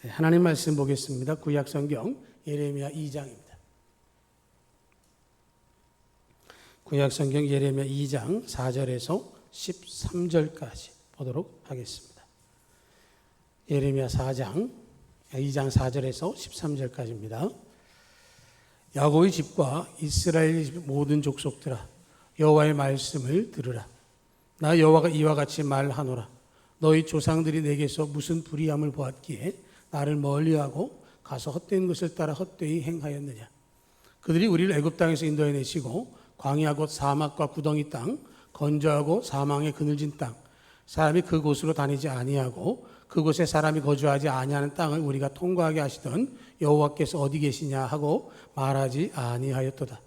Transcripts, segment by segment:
하나님 말씀 보겠습니다. 구약 성경 예레미야 2장입니다. 구약 성경 예레미야 2장 4절에서 13절까지 보도록 하겠습니다. 예레미야 2장 4절에서 13절까지입니다. 야곱의 집과 이스라엘 집 모든 족속들아, 여호와의 말씀을 들으라. 나 여호와가 이와 같이 말하노라. 너희 조상들이 내게서 무슨 불의함을 보았기에 나를 멀리하고 가서 헛된 것을 따라 헛되이 행하였느냐. 그들이 우리를 애굽 땅에서 인도해 내시고 광야 곧 사막과 구덩이 땅, 건조하고 사망의 그늘진 땅, 사람이 그곳으로 다니지 아니하고 그곳에 사람이 거주하지 아니하는 땅을 우리가 통과하게 하시던 여호와께서 어디 계시냐 하고 말하지 아니하였도다.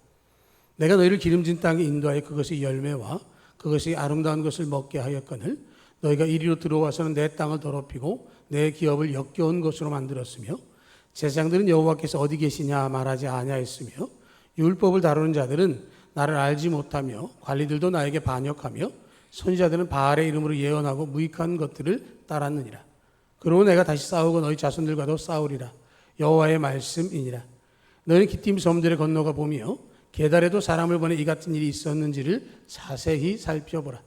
내가 너희를 기름진 땅에 인도하여 그것의 열매와 그것의 아름다운 것을 먹게 하였거늘 너희가 이리로 들어와서는 내 땅을 더럽히고 내 기업을 역겨운 것으로 만들었으며 제사장들은 여호와께서 어디 계시냐 말하지 아니하였으며 율법을 다루는 자들은 나를 알지 못하며 관리들도 나에게 반역하며 선지자들은 바알의 이름으로 예언하고 무익한 것들을 따랐느니라. 그러므로 내가 다시 싸우고 너희 자손들과도 싸우리라. 여호와의 말씀이니라. 너희는 기띔 섬들에 건너가 보며 게달에도 사람을 보내 이 같은 일이 있었는지를 자세히 살펴보라.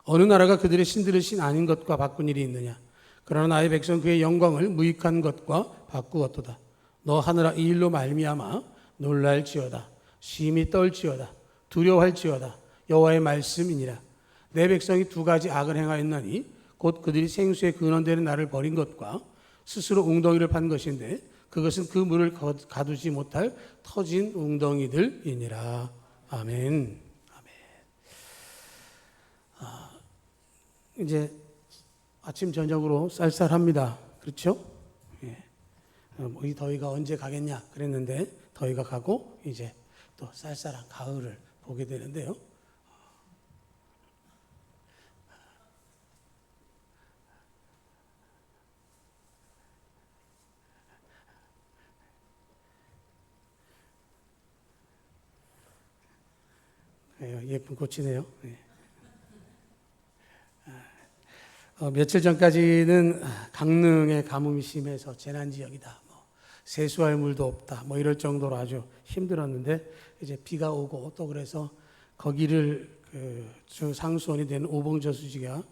어느 나라가 그들의 신들을 신 아닌 것과 바꾼 일이 있느냐. 그러나 나의 백성 그의 영광을 무익한 것과 바꾸었도다. 너 하늘아 이 일로 말미암아 놀랄지어다. 심히 떨지어다. 두려워할지어다. 여호와의 말씀이니라. 내 백성이 두 가지 악을 행하였나니 곧 그들이 생수에 근원되는 나를 버린 것과 스스로 웅덩이를 판 것인데 그것은 그 물을 가두지 못할 터진 웅덩이들이니라. 아멘. 이제 아침 저녁으로 쌀쌀합니다. 그렇죠? 예. 이 더위가 언제 가겠냐 그랬는데 더위가 가고 이제 또 쌀쌀한 가을을 보게 되는데요. 예쁜 꽃이네요. 예. 며칠 전까지는 강릉에 가뭄이 심해서 재난지역이다. 세수할 물도 없다. 이럴 정도로 아주 힘들었는데 이제 비가 오고 또 그래서 거기를 주 상수원이 되는 오봉저수지가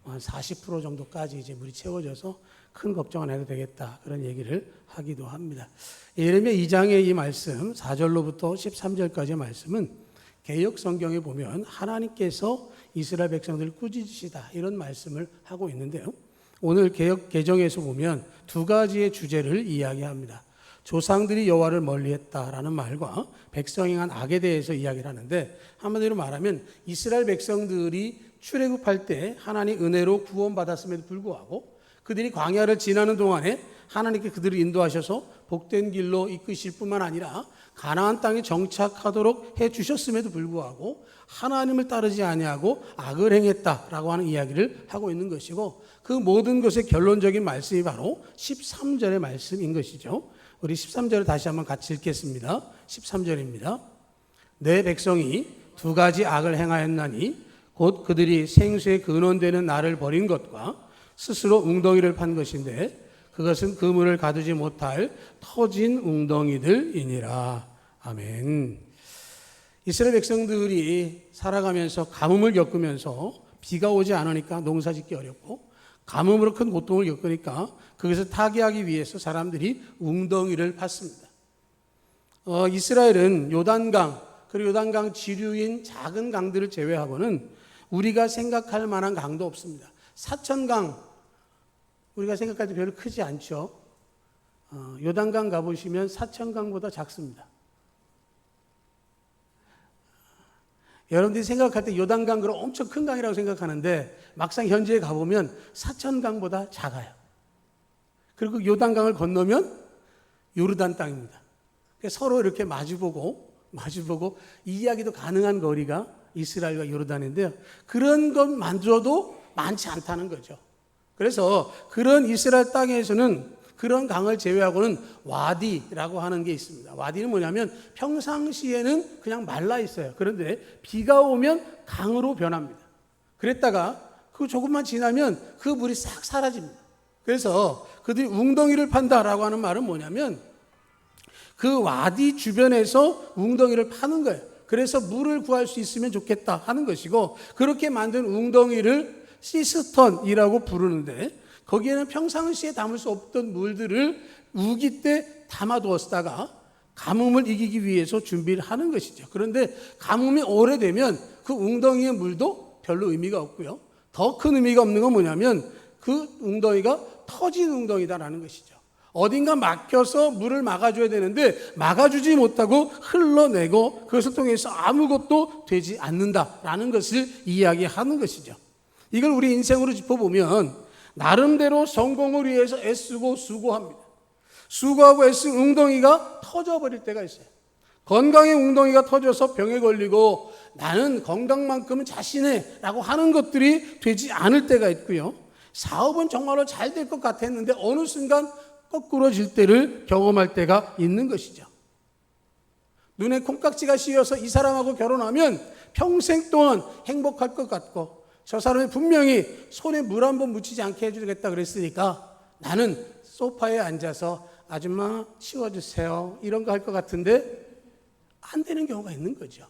한 40% 정도까지 이제 물이 채워져서 큰 걱정 안 해도 되겠다. 그런 얘기를 하기도 합니다. 예레미야 2장의 이 말씀 4절로부터 13절까지의 말씀은 개역 성경에 보면 하나님께서 이스라엘 백성들을 꾸짖으시다 이런 말씀을 하고 있는데요. 오늘 개역 개정에서 보면 두 가지의 주제를 이야기합니다. 조상들이 여호와를 멀리했다라는 말과 백성이 한 악에 대해서 이야기를 하는데 한마디로 말하면 이스라엘 백성들이 출애굽할 때 하나님 은혜로 구원받았음에도 불구하고 그들이 광야를 지나는 동안에 하나님께 그들을 인도하셔서 복된 길로 이끄실 뿐만 아니라 가나안 땅에 정착하도록 해주셨음에도 불구하고 하나님을 따르지 아니하고 악을 행했다라고 하는 이야기를 하고 있는 것이고 그 모든 것의 결론적인 말씀이 바로 13절의 말씀인 것이죠. 우리 13절을 다시 한번 같이 읽겠습니다. 13절입니다. 내 백성이 두 가지 악을 행하였나니 곧 그들이 생수에 근원되는 나를 버린 것과 스스로 웅덩이를 판 것인데 그것은 그 물을 가두지 못할 터진 웅덩이들이니라. 아멘. 이스라엘 백성들이 살아가면서 가뭄을 겪으면서 비가 오지 않으니까 농사 짓기 어렵고 가뭄으로 큰 고통을 겪으니까 그것을 타개하기 위해서 사람들이 웅덩이를 팠습니다. 이스라엘은 요단강 그리고 요단강 지류인 작은 강들을 제외하고는 우리가 생각할 만한 강도 없습니다. 사천강 우리가 생각할 때 별로 크지 않죠. 요단강 가보시면 사천강보다 작습니다. 여러분들이 생각할 때 요단강 그럼 엄청 큰 강이라고 생각하는데 막상 현지에 가보면 사천강보다 작아요. 그리고 요단강을 건너면 요르단 땅입니다. 서로 이렇게 마주보고 이야기도 가능한 거리가 이스라엘과 요르단인데요. 그런 것만으로도 많지 않다는 거죠. 그래서 그런 이스라엘 땅에서는 그런 강을 제외하고는 와디라고 하는 게 있습니다. 와디는 뭐냐면 평상시에는 그냥 말라 있어요. 그런데 비가 오면 강으로 변합니다. 그랬다가 그 조금만 지나면 그 물이 싹 사라집니다. 그래서 그들이 웅덩이를 판다라고 하는 말은 뭐냐면 그 와디 주변에서 웅덩이를 파는 거예요. 그래서 물을 구할 수 있으면 좋겠다 하는 것이고, 그렇게 만든 웅덩이를 시스턴이라고 부르는데, 거기에는 평상시에 담을 수 없던 물들을 우기 때 담아두었다가 가뭄을 이기기 위해서 준비를 하는 것이죠. 그런데 가뭄이 오래되면 그 웅덩이의 물도 별로 의미가 없고요. 더 큰 의미가 없는 건 뭐냐면 그 웅덩이가 터진 웅덩이다라는 것이죠. 어딘가 막혀서 물을 막아줘야 되는데 막아주지 못하고 흘러내고 그것을 통해서 아무것도 되지 않는다라는 것을 이야기하는 것이죠. 이걸 우리 인생으로 짚어보면 나름대로 성공을 위해서 애쓰고 수고합니다. 수고하고 애쓴 웅덩이가 터져버릴 때가 있어요. 건강의 웅덩이가 터져서 병에 걸리고 나는 건강만큼은 자신해 라고 하는 것들이 되지 않을 때가 있고요. 사업은 정말로 잘 될 것 같았는데 어느 순간 거꾸러질 때를 경험할 때가 있는 것이죠. 눈에 콩깍지가 씌어서 이 사람하고 결혼하면 평생 동안 행복할 것 같고, 저 사람이 분명히 손에 물 한 번 묻히지 않게 해주겠다 그랬으니까 나는 소파에 앉아서 아줌마 치워주세요 이런 거 할 것 같은데 안 되는 경우가 있는 거죠.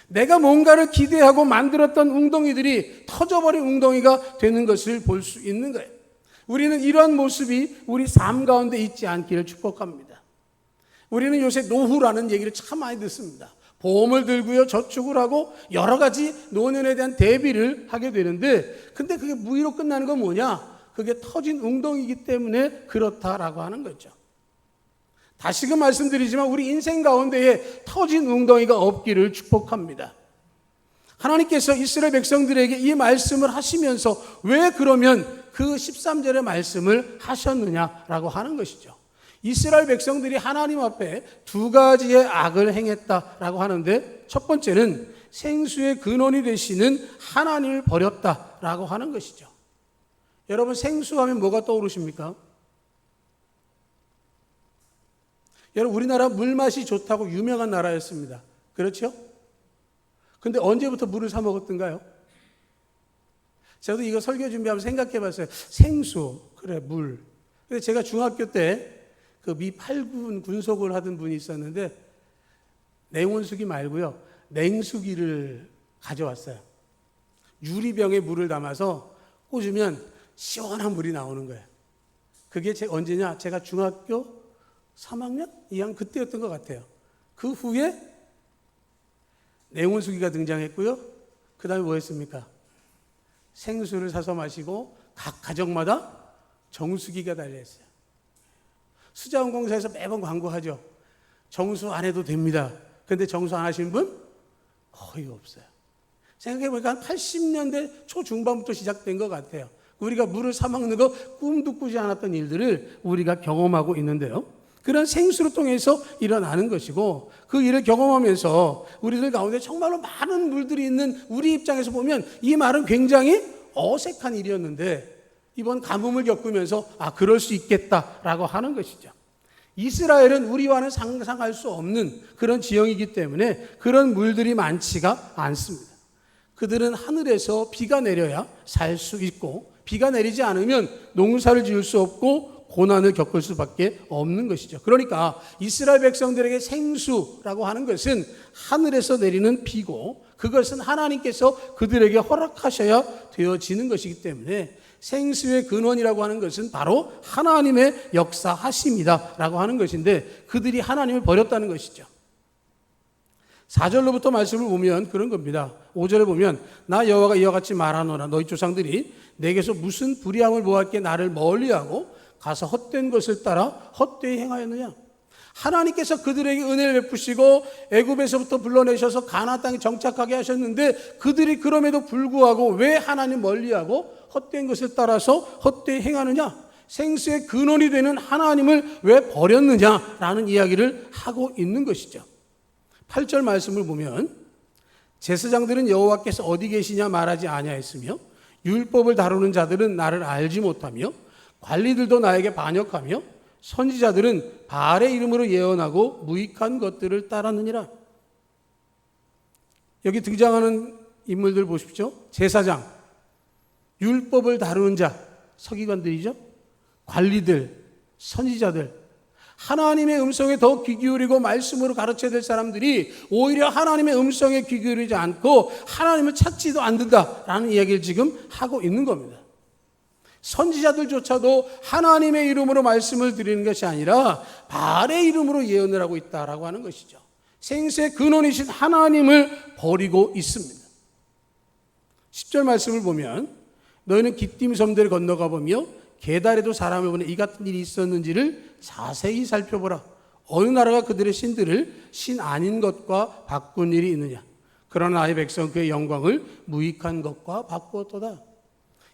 내가 뭔가를 기대하고 만들었던 웅덩이들이 터져버린 웅덩이가 되는 것을 볼 수 있는 거예요. 우리는 이러한 모습이 우리 삶 가운데 있지 않기를 축복합니다. 우리는 요새 노후라는 얘기를 참 많이 듣습니다. 보험을 들고요, 저축을 하고 여러 가지 노년에 대한 대비를 하게 되는데, 근데 그게 무의로 끝나는 건 뭐냐? 그게 터진 웅덩이이기 때문에 그렇다라고 하는 거죠. 다시금 말씀드리지만 우리 인생 가운데에 터진 웅덩이가 없기를 축복합니다. 하나님께서 이스라엘 백성들에게 이 말씀을 하시면서 왜 그러면 그 13절의 말씀을 하셨느냐라고 하는 것이죠. 이스라엘 백성들이 하나님 앞에 두 가지의 악을 행했다라고 하는데, 첫 번째는 생수의 근원이 되시는 하나님을 버렸다라고 하는 것이죠. 여러분, 생수하면 뭐가 떠오르십니까? 여러분, 우리나라 물맛이 좋다고 유명한 나라였습니다. 그렇죠? 근데 언제부터 물을 사 먹었던가요? 저도 이거 설교 준비하면서 생각해 봤어요. 생수, 그래, 물. 근데 제가 중학교 때 그 미 8군 군속을 하던 분이 있었는데 냉온수기 말고요, 냉수기를 가져왔어요. 유리병에 물을 담아서 꽂으면 시원한 물이 나오는 거예요. 그게 언제냐? 제가 중학교 3학년? 2학년 그때였던 것 같아요. 그 후에 냉온수기가 등장했고요. 그 다음에 뭐 했습니까? 생수를 사서 마시고 각 가정마다 정수기가 달려있어요. 수자원공사에서 매번 광고하죠. 정수 안 해도 됩니다. 그런데 정수 안 하시는 분? 거의 없어요. 생각해보니까 한 80년대 초중반부터 시작된 것 같아요. 우리가 물을 사 먹는 거 꿈도 꾸지 않았던 일들을 우리가 경험하고 있는데요. 그런 생수를 통해서 일어나는 것이고, 그 일을 경험하면서 우리들 가운데 정말로 많은 물들이 있는 우리 입장에서 보면 이 말은 굉장히 어색한 일이었는데, 이번 가뭄을 겪으면서 그럴 수 있겠다라고 하는 것이죠. 이스라엘은 우리와는 상상할 수 없는 그런 지형이기 때문에 그런 물들이 많지가 않습니다. 그들은 하늘에서 비가 내려야 살 수 있고, 비가 내리지 않으면 농사를 지을 수 없고 고난을 겪을 수밖에 없는 것이죠. 그러니까 이스라엘 백성들에게 생수라고 하는 것은 하늘에서 내리는 비고, 그것은 하나님께서 그들에게 허락하셔야 되어지는 것이기 때문에 생수의 근원이라고 하는 것은 바로 하나님의 역사하심이다라고 하는 것인데, 그들이 하나님을 버렸다는 것이죠. 4절로부터 말씀을 보면 그런 겁니다. 5절에 보면 나 여호와가 이와 같이 말하노라. 너희 조상들이 내게서 무슨 불의함을 모았기에 나를 멀리하고 가서 헛된 것을 따라 헛되이 행하였느냐. 하나님께서 그들에게 은혜를 베푸시고 애굽에서부터 불러내셔서 가나안 땅에 정착하게 하셨는데, 그들이 그럼에도 불구하고 왜 하나님 멀리하고 헛된 것을 따라서 헛되이 행하느냐. 생수의 근원이 되는 하나님을 왜 버렸느냐라는 이야기를 하고 있는 것이죠. 8절 말씀을 보면 제사장들은 여호와께서 어디 계시냐 말하지 아니하였으며 율법을 다루는 자들은 나를 알지 못하며 관리들도 나에게 반역하며 선지자들은 바알의 이름으로 예언하고 무익한 것들을 따랐느니라. 여기 등장하는 인물들 보십시오. 제사장, 율법을 다루는 자, 서기관들이죠. 관리들, 선지자들, 하나님의 음성에 더 귀 기울이고 말씀으로 가르쳐야 될 사람들이 오히려 하나님의 음성에 귀 기울이지 않고 하나님을 찾지도 않는다라는 이야기를 지금 하고 있는 겁니다. 선지자들조차도 하나님의 이름으로 말씀을 드리는 것이 아니라 바알의 이름으로 예언을 하고 있다라고 하는 것이죠. 생수의 근원이신 하나님을 버리고 있습니다. 10절 말씀을 보면 너희는 기띔 섬들을 건너가 보며 게달에도 사람을 보내 이 같은 일이 있었는지를 자세히 살펴보라. 어느 나라가 그들의 신들을 신 아닌 것과 바꾼 일이 있느냐. 그러나 나의 백성 그의 영광을 무익한 것과 바꾸었도다.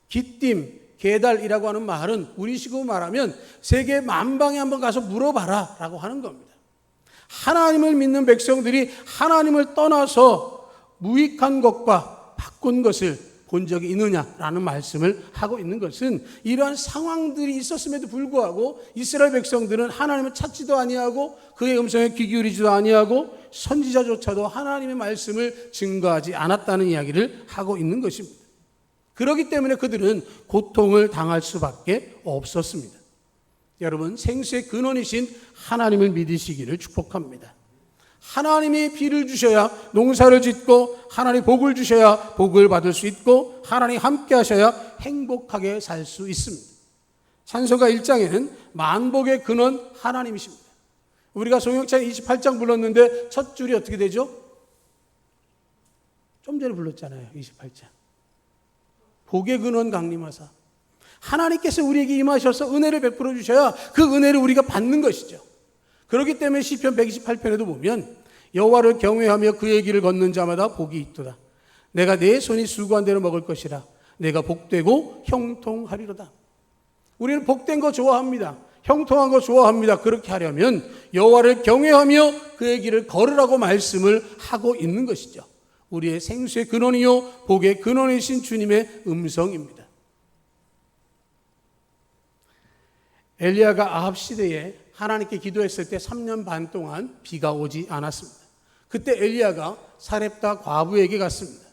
기띔, 게달이라고 하는 말은 우리식으로 말하면 세계 만방에 한번 가서 물어봐라 라고 하는 겁니다. 하나님을 믿는 백성들이 하나님을 떠나서 무익한 것과 바꾼 것을 본 적이 있느냐라는 말씀을 하고 있는 것은 이러한 상황들이 있었음에도 불구하고 이스라엘 백성들은 하나님을 찾지도 아니하고 그의 음성에 귀 기울이지도 아니하고 선지자조차도 하나님의 말씀을 증거하지 않았다는 이야기를 하고 있는 것입니다. 그렇기 때문에 그들은 고통을 당할 수밖에 없었습니다. 여러분, 생수의 근원이신 하나님을 믿으시기를 축복합니다. 하나님이 비를 주셔야 농사를 짓고 하나님 복을 주셔야 복을 받을 수 있고 하나님 함께 하셔야 행복하게 살 수 있습니다. 찬송가 1장에는 만복의 근원 하나님이십니다. 우리가 송영찬 28장 불렀는데 첫 줄이 어떻게 되죠? 좀 전에 불렀잖아요. 28장. 복의 근원 강림하사. 하나님께서 우리에게 임하셔서 은혜를 베풀어 주셔야 그 은혜를 우리가 받는 것이죠. 그렇기 때문에 시편 128편에도 보면 여호와를 경외하며 그의 길을 걷는 자마다 복이 있도다. 내가 내 손이 수고한 대로 먹을 것이라. 내가 복되고 형통하리로다. 우리는 복된 거 좋아합니다. 형통한 거 좋아합니다. 그렇게 하려면 여호와를 경외하며 그의 길을 걸으라고 말씀을 하고 있는 것이죠. 우리의 생수의 근원이요 복의 근원이신 주님의 음성입니다. 엘리야가 아합 시대에 하나님께 기도했을 때 3년 반 동안 비가 오지 않았습니다. 그때 엘리야가 사렙다 과부에게 갔습니다.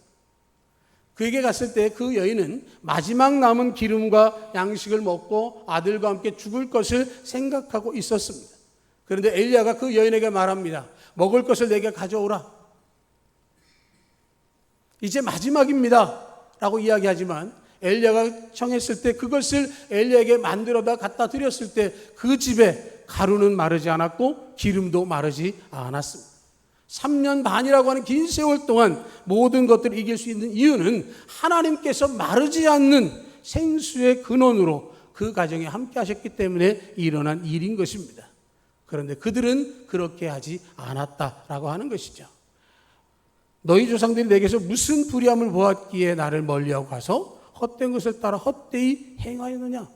그에게 갔을 때 그 여인은 마지막 남은 기름과 양식을 먹고 아들과 함께 죽을 것을 생각하고 있었습니다. 그런데 엘리야가 그 여인에게 말합니다. 먹을 것을 내게 가져오라. 이제 마지막입니다 라고 이야기하지만 엘리야가 청했을 때 그것을 엘리야에게 만들어다 갖다 드렸을 때 그 집에 가루는 마르지 않았고 기름도 마르지 않았습니다. 3년 반이라고 하는 긴 세월 동안 모든 것들을 이길 수 있는 이유는 하나님께서 마르지 않는 생수의 근원으로 그 가정에 함께 하셨기 때문에 일어난 일인 것입니다. 그런데 그들은 그렇게 하지 않았다라고 하는 것이죠. 너희 조상들이 내게서 무슨 불의함을 보았기에 나를 멀리하고 가서 헛된 것을 따라 헛되이 행하였느냐.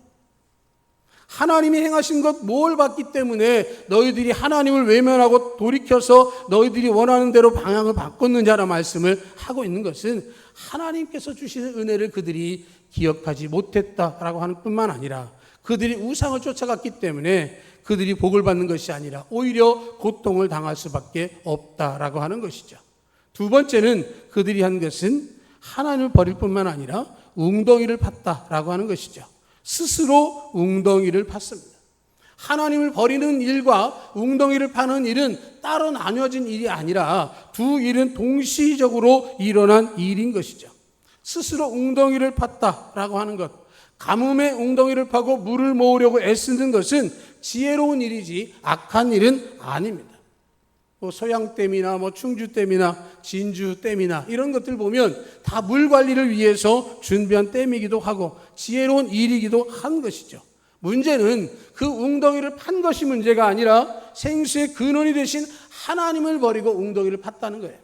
하나님이 행하신 것 뭘 봤기 때문에 너희들이 하나님을 외면하고 돌이켜서 너희들이 원하는 대로 방향을 바꿨느냐라는 말씀을 하고 있는 것은 하나님께서 주시는 은혜를 그들이 기억하지 못했다라고 하는 뿐만 아니라 그들이 우상을 쫓아갔기 때문에 그들이 복을 받는 것이 아니라 오히려 고통을 당할 수밖에 없다라고 하는 것이죠. 두 번째는 그들이 한 것은 하나님을 버릴 뿐만 아니라 웅덩이를 팠다라고 하는 것이죠. 스스로 웅덩이를 팠습니다. 하나님을 버리는 일과 웅덩이를 파는 일은 따로 나뉘어진 일이 아니라 두 일은 동시적으로 일어난 일인 것이죠. 스스로 웅덩이를 팠다라고 하는 것, 가뭄에 웅덩이를 파고 물을 모으려고 애쓰는 것은 지혜로운 일이지 악한 일은 아닙니다. 소양댐이나 충주댐이나 진주댐이나 이런 것들 보면 다 물 관리를 위해서 준비한 댐이기도 하고 지혜로운 일이기도 한 것이죠. 문제는 그 웅덩이를 판 것이 문제가 아니라 생수의 근원이 되신 하나님을 버리고 웅덩이를 팠다는 거예요.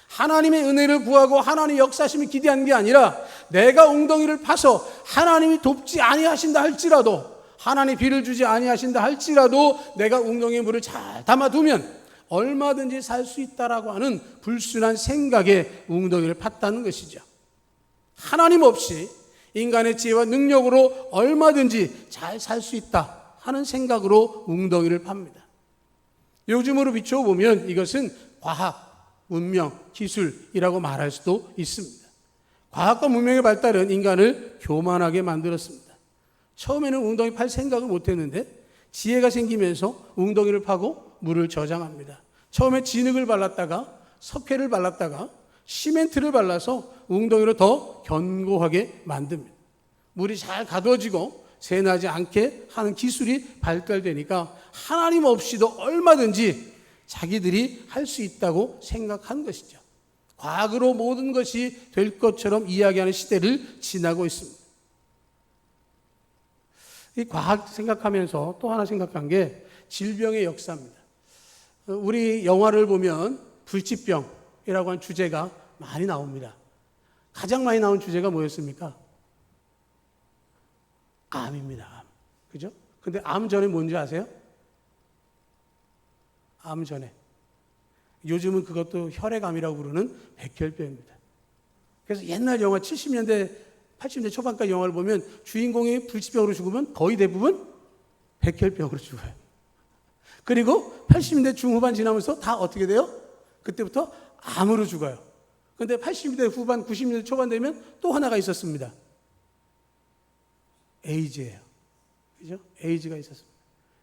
하나님의 은혜를 구하고 하나님의 역사심을 기대한 게 아니라 내가 웅덩이를 파서 하나님이 돕지 아니하신다 할지라도 하나님이 비를 주지 아니하신다 할지라도 내가 웅덩이에 물을 잘 담아두면 얼마든지 살 수 있다라고 하는 불순한 생각에 웅덩이를 팠다는 것이죠. 하나님 없이 인간의 지혜와 능력으로 얼마든지 잘 살 수 있다 하는 생각으로 웅덩이를 팝니다. 요즘으로 비춰보면 이것은 과학, 문명, 기술이라고 말할 수도 있습니다. 과학과 문명의 발달은 인간을 교만하게 만들었습니다. 처음에는 웅덩이 팔 생각을 못했는데 지혜가 생기면서 웅덩이를 파고 물을 저장합니다. 처음에 진흙을 발랐다가 석회를 발랐다가 시멘트를 발라서 웅덩이를 더 견고하게 만듭니다. 물이 잘 가둬지고 새나지 않게 하는 기술이 발달되니까 하나님 없이도 얼마든지 자기들이 할 수 있다고 생각한 것이죠. 과학으로 모든 것이 될 것처럼 이야기하는 시대를 지나고 있습니다. 이 과학 생각하면서 또 하나 생각한 게 질병의 역사입니다. 우리 영화를 보면 불치병이라고 하는 주제가 많이 나옵니다. 가장 많이 나온 주제가 뭐였습니까? 암입니다. 암. 그죠? 근데 암 전에 뭔지 아세요? 암 전에. 요즘은 그것도 혈액암이라고 부르는 백혈병입니다. 그래서 옛날 영화 70년대, 80년대 초반까지 영화를 보면 주인공이 불치병으로 죽으면 거의 대부분 백혈병으로 죽어요. 그리고 80년대 중후반 지나면서 다 어떻게 돼요? 그때부터 암으로 죽어요. 그런데 80년대 후반, 90년대 초반 되면 또 하나가 있었습니다. 에이즈예요. 그죠? 에이즈가 있었습니다.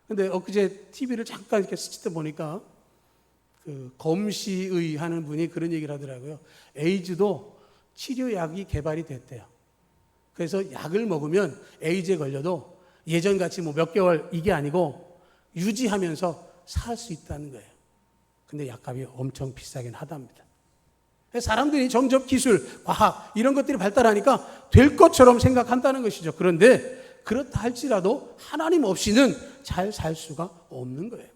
근데 엊그제 TV를 잠깐 이렇게 스치다 보니까 그 검시의 하는 분이 그런 얘기를 하더라고요. 에이즈도 치료약이 개발이 됐대요. 그래서 약을 먹으면 에이즈에 걸려도 예전같이 뭐 몇 개월 이게 아니고 유지하면서 살 수 있다는 거예요. 근데 약값이 엄청 비싸긴 하답니다. 사람들이 점점 기술, 과학 이런 것들이 발달하니까 될 것처럼 생각한다는 것이죠. 그런데 그렇다 할지라도 하나님 없이는 잘 살 수가 없는 거예요.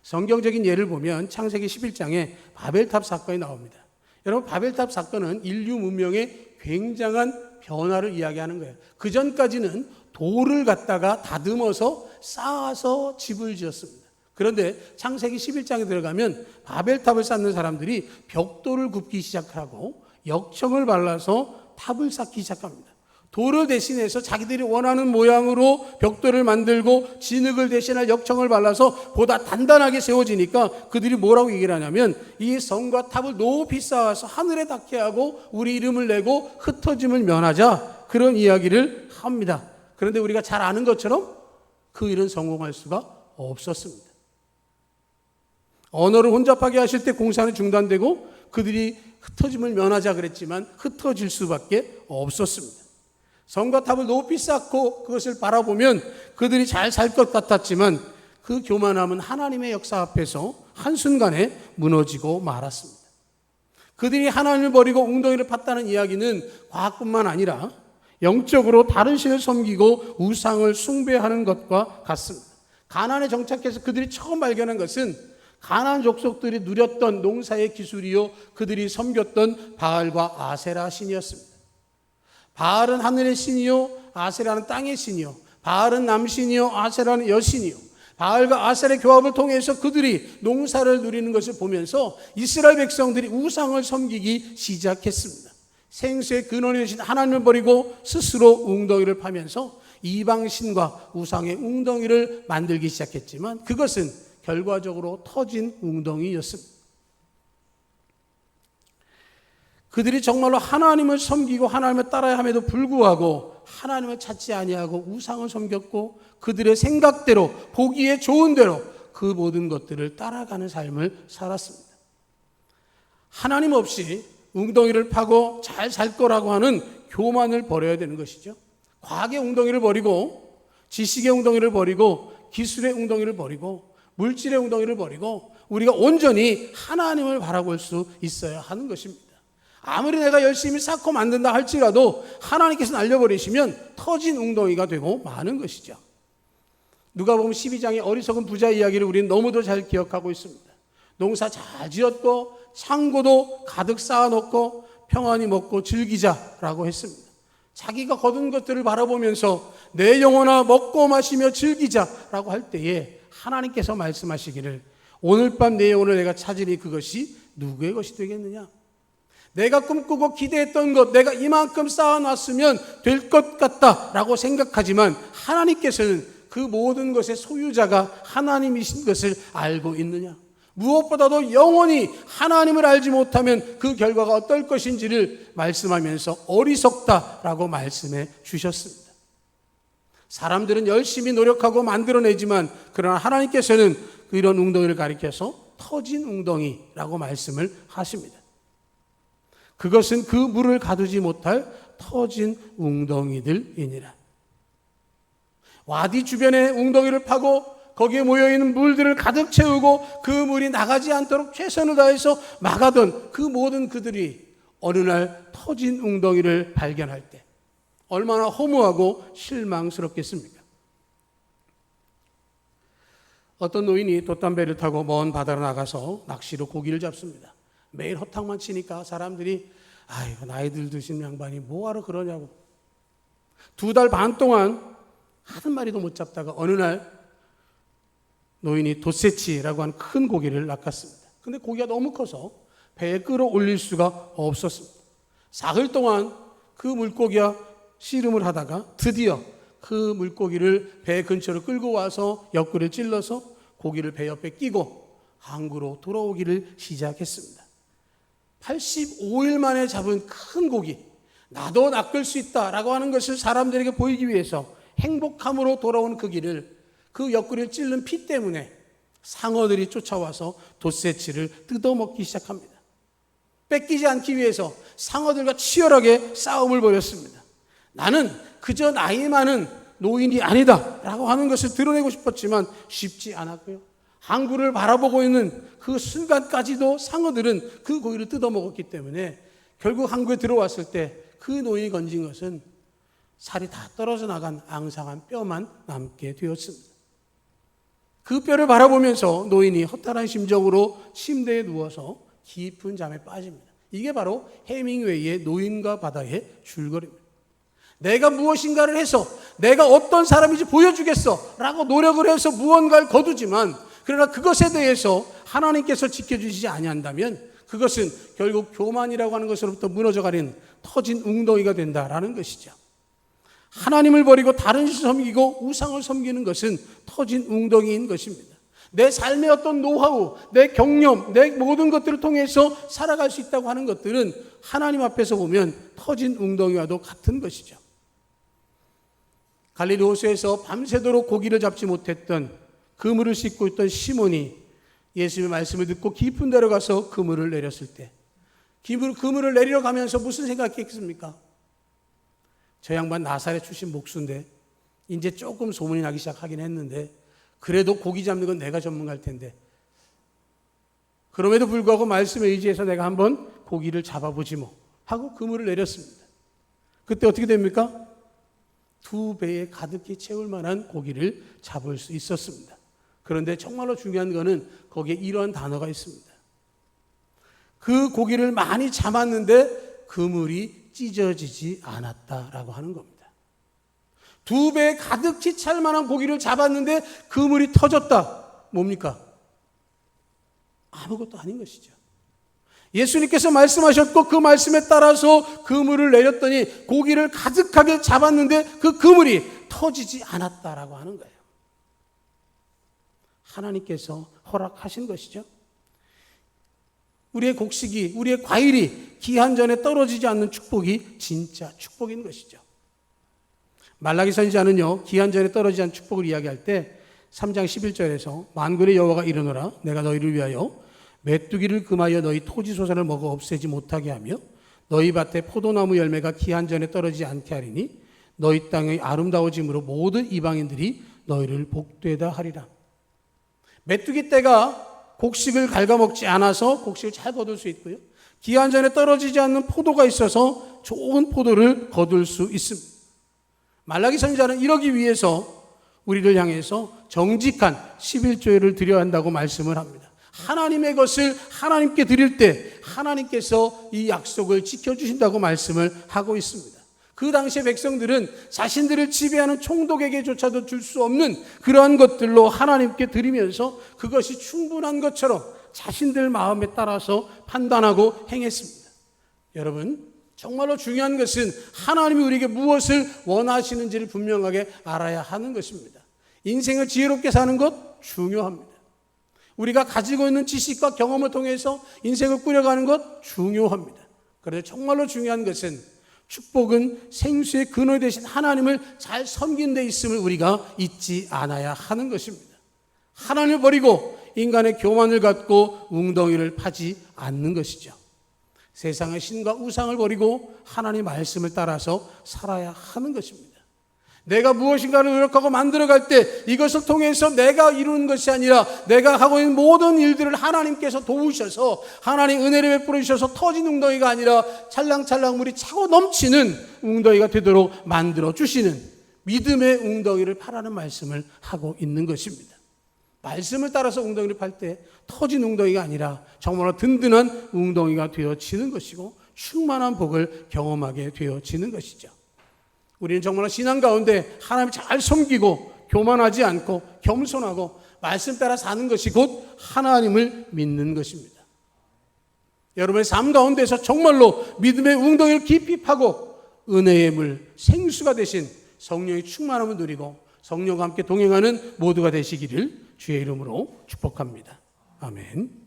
성경적인 예를 보면 창세기 11장에 바벨탑 사건이 나옵니다. 여러분, 바벨탑 사건은 인류 문명의 굉장한 변화를 이야기하는 거예요. 그 전까지는 돌을 갖다가 다듬어서 쌓아서 집을 지었습니다. 그런데 창세기 11장에 들어가면 바벨탑을 쌓는 사람들이 벽돌을 굽기 시작하고 역청을 발라서 탑을 쌓기 시작합니다. 돌을 대신해서 자기들이 원하는 모양으로 벽돌을 만들고 진흙을 대신할 역청을 발라서 보다 단단하게 세워지니까 그들이 뭐라고 얘기를 하냐면 이 성과 탑을 높이 쌓아서 하늘에 닿게 하고 우리 이름을 내고 흩어짐을 면하자, 그런 이야기를 합니다. 그런데 우리가 잘 아는 것처럼 그 일은 성공할 수가 없었습니다. 언어를 혼잡하게 하실 때 공사는 중단되고 그들이 흩어짐을 면하자 그랬지만 흩어질 수밖에 없었습니다. 성과 탑을 높이 쌓고 그것을 바라보면 그들이 잘 살 것 같았지만 그 교만함은 하나님의 역사 앞에서 한순간에 무너지고 말았습니다. 그들이 하나님을 버리고 웅덩이를 팠다는 이야기는 과학뿐만 아니라 영적으로 다른 신을 섬기고 우상을 숭배하는 것과 같습니다. 가나안에 정착해서 그들이 처음 발견한 것은 가나안 족속들이 누렸던 농사의 기술이요 그들이 섬겼던 바알과 아세라 신이었습니다. 바알은 하늘의 신이요 아세라는 땅의 신이요, 바알은 남신이요 아세라는 여신이요, 바알과 아세라의 교합을 통해서 그들이 농사를 누리는 것을 보면서 이스라엘 백성들이 우상을 섬기기 시작했습니다. 생수의 근원이 되신 하나님을 버리고 스스로 웅덩이를 파면서 이방신과 우상의 웅덩이를 만들기 시작했지만 그것은 결과적으로 터진 웅덩이였습니다. 그들이 정말로 하나님을 섬기고 하나님을 따라야 함에도 불구하고 하나님을 찾지 아니하고 우상을 섬겼고 그들의 생각대로 보기에 좋은 대로 그 모든 것들을 따라가는 삶을 살았습니다. 하나님 없이 웅덩이를 파고 잘 살 거라고 하는 교만을 버려야 되는 것이죠. 과학의 웅덩이를 버리고 지식의 웅덩이를 버리고 기술의 웅덩이를 버리고 물질의 웅덩이를 버리고 우리가 온전히 하나님을 바라볼 수 있어야 하는 것입니다. 아무리 내가 열심히 쌓고 만든다 할지라도 하나님께서 날려버리시면 터진 웅덩이가 되고 마는 것이죠. 누가복음 12장의 어리석은 부자 이야기를 우리는 너무도 잘 기억하고 있습니다. 농사 잘 지었고 창고도 가득 쌓아놓고 평안히 먹고 즐기자라고 했습니다. 자기가 거둔 것들을 바라보면서 내 영혼아 먹고 마시며 즐기자라고 할 때에 하나님께서 말씀하시기를 오늘 밤 내 영혼을 내가 찾으니 그것이 누구의 것이 되겠느냐? 내가 꿈꾸고 기대했던 것, 내가 이만큼 쌓아놨으면 될 것 같다라고 생각하지만 하나님께서는 그 모든 것의 소유자가 하나님이신 것을 알고 있느냐? 무엇보다도 영원히 하나님을 알지 못하면 그 결과가 어떨 것인지를 말씀하면서 어리석다라고 말씀해 주셨습니다. 사람들은 열심히 노력하고 만들어내지만 그러나 하나님께서는 이런 웅덩이를 가리켜서 터진 웅덩이라고 말씀을 하십니다. 그것은 그 물을 가두지 못할 터진 웅덩이들이니라. 와디 주변에 웅덩이를 파고 거기에 모여있는 물들을 가득 채우고 그 물이 나가지 않도록 최선을 다해서 막아둔 그 모든 그들이 어느 날 터진 웅덩이를 발견할 때 얼마나 허무하고 실망스럽겠습니까? 어떤 노인이 돛담배를 타고 먼 바다로 나가서 낚시로 고기를 잡습니다. 매일 허탕만 치니까 사람들이 아이고 나이들 드신 양반이 뭐하러 그러냐고 2달 반 동안 한 마리도 못 잡다가 어느 날 노인이 돛새치라고 하는 큰 고기를 낚았습니다. 근데 고기가 너무 커서 배에 끌어올릴 수가 없었습니다. 사흘 동안 그 물고기와 씨름을 하다가 드디어 그 물고기를 배 근처로 끌고 와서 옆구리를 찔러서 고기를 배 옆에 끼고 항구로 돌아오기를 시작했습니다. 85일 만에 잡은 큰 고기, 나도 낚을 수 있다라고 하는 것을 사람들에게 보이기 위해서 행복함으로 돌아온 그 길을 그 옆구리를 찔른 피 때문에 상어들이 쫓아와서 돛새치를 뜯어먹기 시작합니다. 뺏기지 않기 위해서 상어들과 치열하게 싸움을 벌였습니다. 나는 그저 나이 많은 노인이 아니다 라고 하는 것을 드러내고 싶었지만 쉽지 않았고요. 항구를 바라보고 있는 그 순간까지도 상어들은 그 고기를 뜯어먹었기 때문에 결국 항구에 들어왔을 때 그 노인이 건진 것은 살이 다 떨어져 나간 앙상한 뼈만 남게 되었습니다. 그 뼈를 바라보면서 노인이 허탈한 심정으로 침대에 누워서 깊은 잠에 빠집니다. 이게 바로 해밍웨이의 노인과 바다의 줄거리입니다. 내가 무엇인가를 해서 내가 어떤 사람인지 보여주겠어 라고 노력을 해서 무언가를 거두지만 그러나 그것에 대해서 하나님께서 지켜주시지 아니한다면 그것은 결국 교만이라고 하는 것으로부터 무너져가는 터진 웅덩이가 된다라는 것이죠. 하나님을 버리고 다른 신을 섬기고 우상을 섬기는 것은 터진 웅덩이인 것입니다. 내 삶의 어떤 노하우, 내 경험, 내 모든 것들을 통해서 살아갈 수 있다고 하는 것들은 하나님 앞에서 보면 터진 웅덩이와도 같은 것이죠. 갈릴리 호수에서 밤새도록 고기를 잡지 못했던 그물을 씻고 있던 시몬이 예수님의 말씀을 듣고 깊은 데로 가서 그물을 내렸을 때 그물을 내리러 가면서 무슨 생각했겠습니까? 저 양반 나사렛 출신 목수인데 이제 조금 소문이 나기 시작하긴 했는데 그래도 고기 잡는 건 내가 전문가일 텐데 그럼에도 불구하고 말씀에 의지해서 내가 한번 고기를 잡아보지 뭐 하고 그물을 내렸습니다. 그때 어떻게 됩니까? 2배에 가득히 채울 만한 고기를 잡을 수 있었습니다. 그런데 정말로 중요한 거는 거기에 이러한 단어가 있습니다. 그 고기를 많이 잡았는데 그물이 찢어지지 않았다라고 하는 겁니다. 2배에 가득히 찰 만한 고기를 잡았는데 그물이 터졌다. 뭡니까? 아무것도 아닌 것이죠. 예수님께서 말씀하셨고 그 말씀에 따라서 그물을 내렸더니 고기를 가득하게 잡았는데 그 그물이 터지지 않았다라고 하는 거예요. 하나님께서 허락하신 것이죠. 우리의 곡식이, 우리의 과일이 기한 전에 떨어지지 않는 축복이 진짜 축복인 것이죠. 말라기 선지자는요, 기한 전에 떨어지지 않는 축복을 이야기할 때 3장 11절에서 만군의 여호와가 이르노라 내가 너희를 위하여 메뚜기를 금하여 너희 토지 소산을 먹어 없애지 못하게 하며 너희 밭에 포도나무 열매가 기한 전에 떨어지지 않게 하리니 너희 땅의 아름다워짐으로 모든 이방인들이 너희를 복되다 하리라. 메뚜기 떼가 곡식을 갉아먹지 않아서 곡식을 잘 거둘 수 있고요. 기한 전에 떨어지지 않는 포도가 있어서 좋은 포도를 거둘 수 있습니다. 말라기 선지자는 이러기 위해서 우리를 향해서 정직한 11조를 드려야 한다고 말씀을 합니다. 하나님의 것을 하나님께 드릴 때 하나님께서 이 약속을 지켜주신다고 말씀을 하고 있습니다. 그 당시의 백성들은 자신들을 지배하는 총독에게조차도 줄 수 없는 그러한 것들로 하나님께 드리면서 그것이 충분한 것처럼 자신들 마음에 따라서 판단하고 행했습니다. 여러분, 정말로 중요한 것은 하나님이 우리에게 무엇을 원하시는지를 분명하게 알아야 하는 것입니다. 인생을 지혜롭게 사는 것 중요합니다. 우리가 가지고 있는 지식과 경험을 통해서 인생을 꾸려가는 것 중요합니다. 그런데 정말로 중요한 것은 축복은 생수의 근원 되신 하나님을 잘 섬기는 데 있음을 우리가 잊지 않아야 하는 것입니다. 하나님을 버리고 인간의 교만을 갖고 웅덩이를 파지 않는 것이죠. 세상의 신과 우상을 버리고 하나님의 말씀을 따라서 살아야 하는 것입니다. 내가 무엇인가를 노력하고 만들어갈 때 이것을 통해서 내가 이루는 것이 아니라 내가 하고 있는 모든 일들을 하나님께서 도우셔서 하나님 은혜를 베풀어 주셔서 터진 웅덩이가 아니라 찰랑찰랑 물이 차고 넘치는 웅덩이가 되도록 만들어 주시는 믿음의 웅덩이를 파라는 말씀을 하고 있는 것입니다. 말씀을 따라서 웅덩이를 팔 때 터진 웅덩이가 아니라 정말로 든든한 웅덩이가 되어지는 것이고 충만한 복을 경험하게 되어지는 것이죠. 우리는 정말 신앙 가운데 하나님을 잘 섬기고 교만하지 않고 겸손하고 말씀 따라 사는 것이 곧 하나님을 믿는 것입니다. 여러분의 삶 가운데서 정말로 믿음의 웅덩이를 깊이 파고 은혜의 물, 생수가 되신 성령의 충만함을 누리고 성령과 함께 동행하는 모두가 되시기를 주의 이름으로 축복합니다. 아멘.